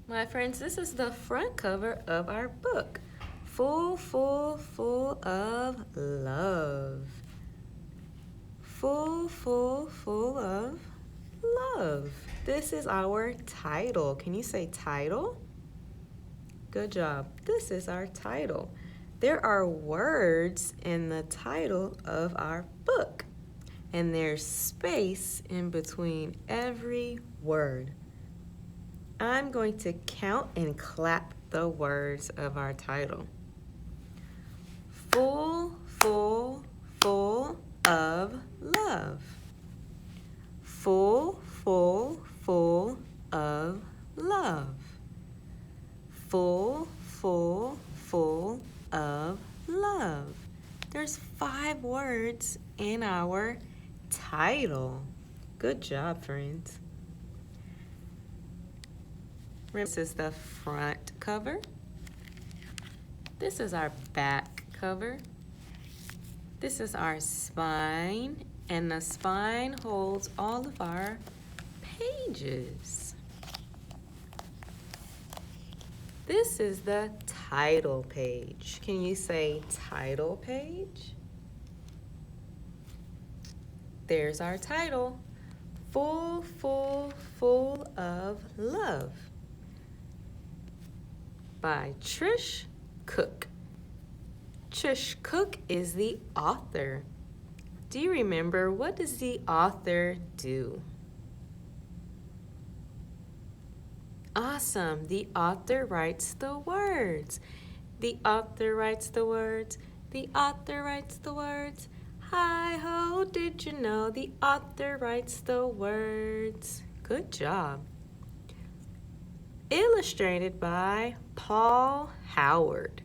My friends, this is the front cover of our book. Full, full, full of love. Full, full, full of love. This is our title. Can you say title? Good job. This is our title. There are words in the title of our book, and there's space in between every word. I'm going to count and clap the words of our title. Full, full, full of love. Full, full, full of love. Full, full, full of love. There's 5 words in our title. Good job, friends. This is the front cover. This is our back cover. This is our spine, and the spine holds all of our pages. This is the title page. Can you say title page? There's our title. Full, full, full of love, by Trish Cook. Trish Cook is the author. Do you remember, what does the author do? Awesome. The author writes the words. The author writes the words. The author writes the words. Hi-ho, did you know the author writes the words? Good job. Illustrated by Paul Howard.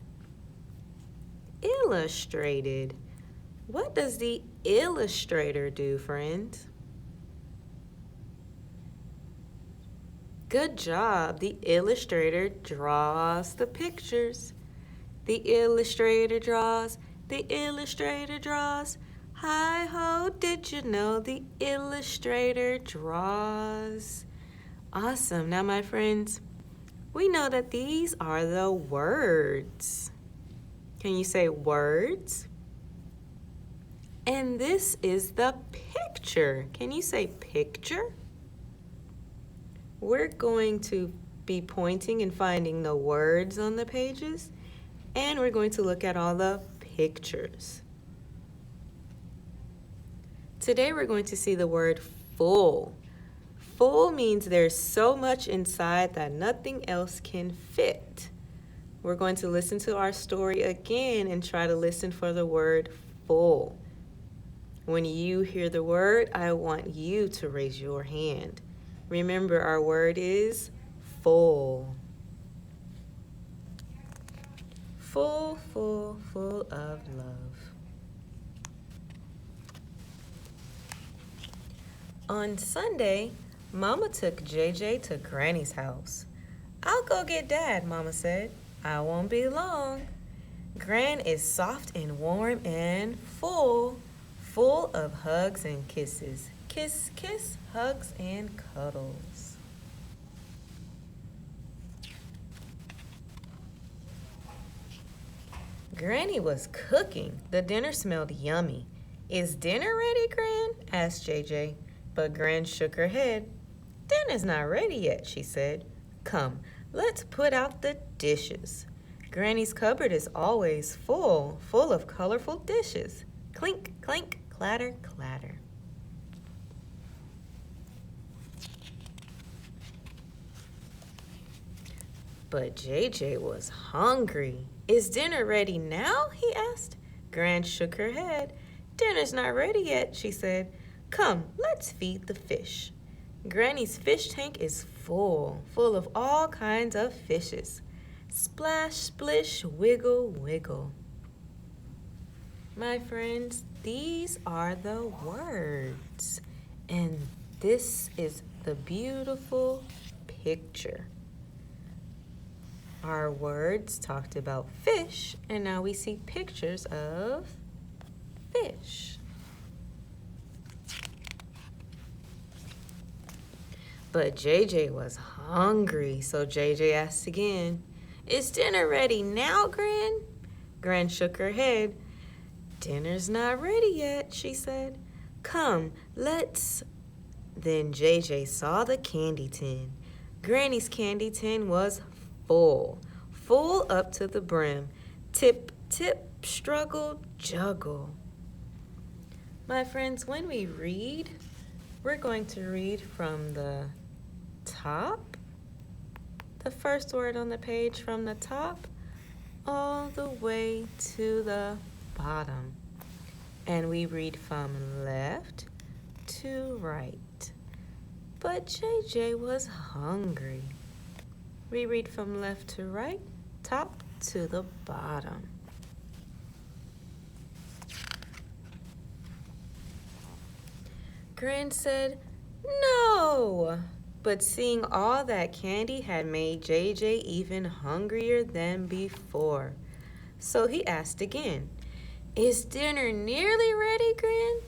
Illustrated. What does the illustrator do, friends? Good job. The illustrator draws the pictures. The illustrator draws. The illustrator draws. Hi-ho, did you know the illustrator draws? Awesome. Now, my friends, we know that these are the words. Can you say words? And this is the picture. Can you say picture? We're going to be pointing and finding the words on the pages, and we're going to look at all the pictures. Today we're going to see the word full. Full means there's so much inside that nothing else can fit. We're going to listen to our story again and try to listen for the word full. When you hear the word, I want you to raise your hand. Remember, our word is full. Full, full, full of love. On Sunday, Mama took JJ to Granny's house. I'll go get Dad, Mama said. I won't be long. Gran is soft and warm and full of hugs and kisses. Kiss, kiss, hugs and cuddles. Granny was cooking. The dinner smelled yummy. Is dinner ready, Gran? Asked JJ. But Gran shook her head. Dinner's not ready yet, she said. Come, let's put out the dishes. Granny's cupboard is always full of colorful dishes. Clink, clink, clatter, clatter. But JJ was hungry. Is dinner ready now? He asked. Gran shook her head. Dinner's not ready yet, she said. Come, let's feed the fish. Granny's fish tank is full of all kinds of fishes. Splash, splish, wiggle, wiggle. My friends, these are the words. And this is the beautiful picture. Our words talked about fish, and now we see pictures of fish. But JJ was hungry, so JJ asked again, "Is dinner ready now, Gran?" Gran shook her head. "Dinner's not ready yet," she said. "Come, let's..." Then JJ saw the candy tin. Granny's candy tin was full up to the brim. Tip, tip, struggle, juggle. My friends, when we read, we're going to read from the top, the first word on the page from the top, all the way to the bottom. And we read from left to right. But JJ was hungry. We read from left to right, top to the bottom. Gran said, "No!" But seeing all that candy had made JJ even hungrier than before. So he asked again, "Is dinner nearly ready, Gran?"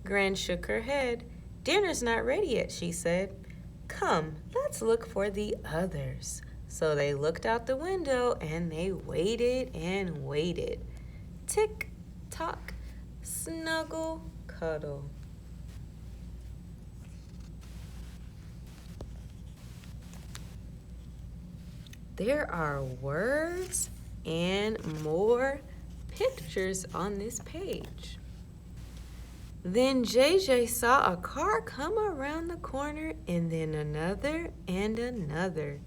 Gran shook her head. "Dinner's not ready yet," she said. "Come, let's look for the others." So they looked out the window and they waited and waited. Tick, tock, snuggle, cuddle. There are words and more pictures on this page. Then JJ saw a car come around the corner and then another and another.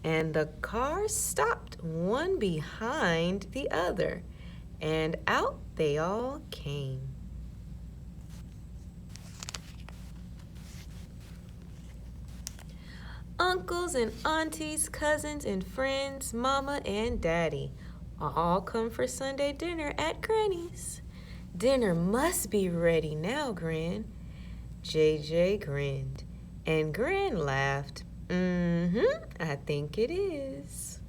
And the cars stopped one behind the other, and out they all came. Uncles and aunties, cousins and friends, mama and daddy, all come for Sunday dinner at Granny's. "Dinner must be ready now, Gran." JJ grinned, and Gran laughed. I think it is."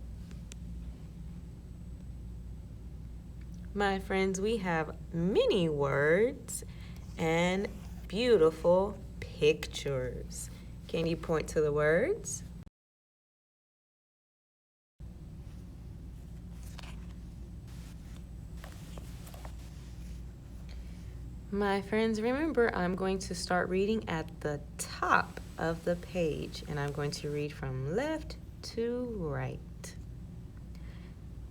My friends, we have many words and beautiful pictures. Can you point to the words? My friends, remember, I'm going to start reading at the top of the page, and I'm going to read from left to right.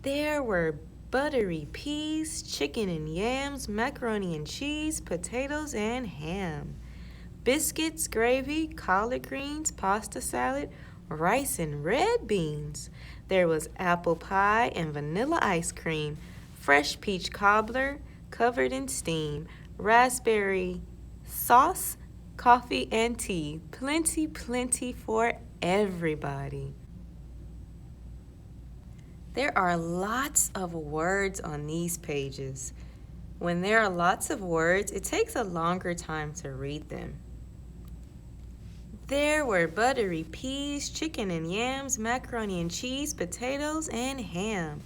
There were buttery peas, chicken and yams, macaroni and cheese, potatoes and ham, biscuits, gravy, collard greens, pasta salad, rice and red beans. There was apple pie and vanilla ice cream, fresh peach cobbler covered in steam, raspberry sauce, coffee and tea. Plenty, plenty for everybody. There are lots of words on these pages. When there are lots of words, it takes a longer time to read them. There were buttery peas, chicken and yams, macaroni and cheese, potatoes and ham,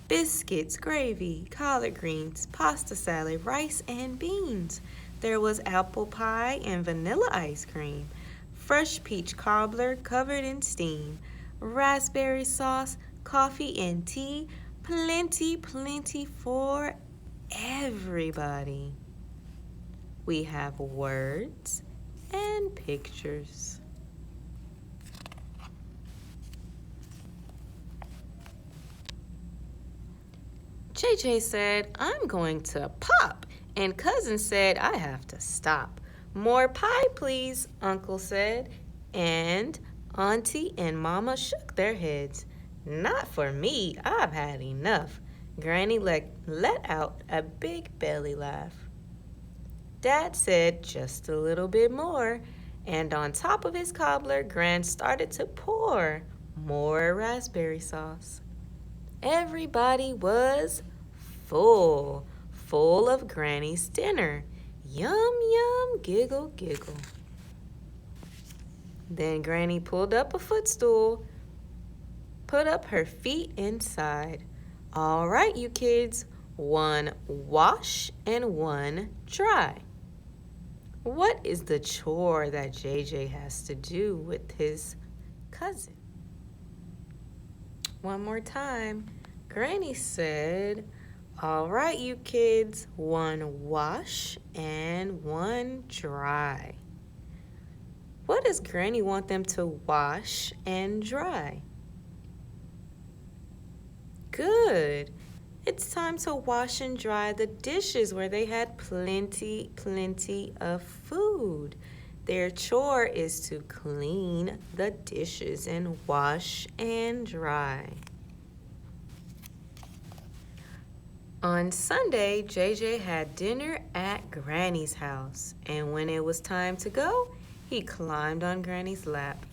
biscuits, gravy, collard greens, pasta salad, rice and beans. There was apple pie and vanilla ice cream, fresh peach cobbler covered in steam, raspberry sauce, coffee and tea. Plenty, plenty for everybody. We have words and pictures. JJ said, "I'm going to pop," and Cousin said, "I have to stop." "More pie, please," Uncle said, and Auntie and Mama shook their heads. "Not for me, I've had enough." Granny let out a big belly laugh. Dad said, "Just a little bit more," and on top of his cobbler, Gran started to pour more raspberry sauce. Everybody was full of Granny's dinner. Yum, yum, giggle, giggle. Then Granny pulled up a footstool, put up her feet inside. "All right, you kids, one wash and one dry." What is the chore that JJ has to do with his cousin? One more time. Granny said, all right, you kids, one wash and one dry. What does Granny want them to wash and dry? Good. It's time to wash and dry the dishes where they had plenty of food. Their chore is to clean the dishes and wash and dry. On Sunday, JJ had dinner at Granny's house, and when it was time to go, he climbed on Granny's lap.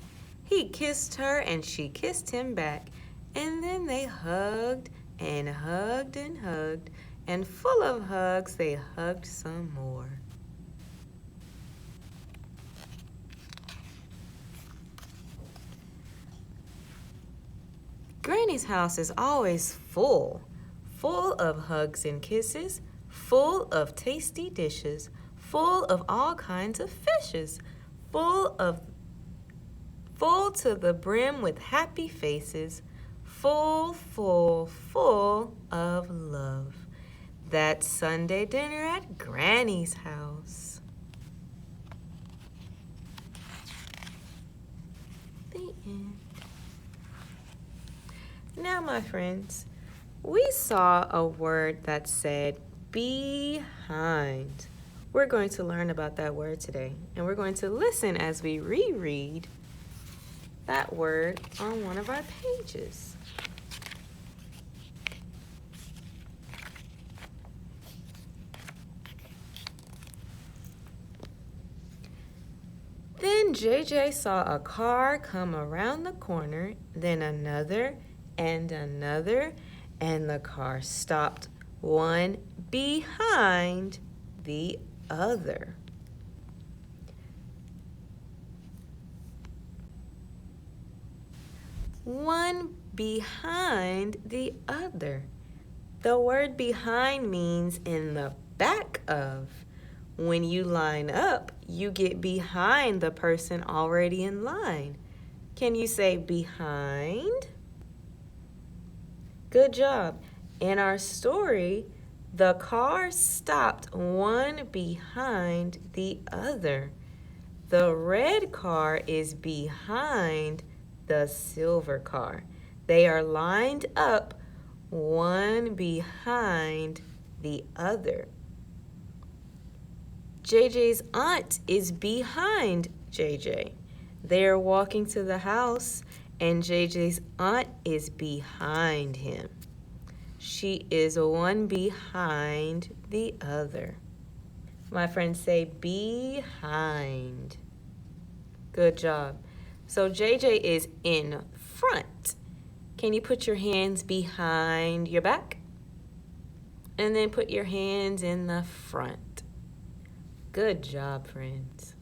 He kissed her and she kissed him back, and then they hugged and hugged and hugged, and full of hugs, they hugged some more. Granny's house is always full of hugs and kisses, full of tasty dishes, full of all kinds of fishes, full to the brim with happy faces, full of love. That's Sunday dinner at Granny's house. The end. Now, my friends, we saw a word that said behind. We're going to learn about that word today, and we're going to listen as we reread that word on one of our pages. Then JJ saw a car come around the corner, then another and another, and the car stopped one behind the other. One behind the other. The word behind means in the back of. When you line up, you get behind the person already in line. Can you say behind? Good job. In our story, the car stopped one behind the other. The red car is behind the silver car. They are lined up one behind the other. JJ's aunt is behind JJ. They are walking to the house, and JJ's aunt is behind him. She is one behind the other. My friends, say behind. Good job. So JJ is in front. Can you put your hands behind your back? And then put your hands in the front. Good job, friends.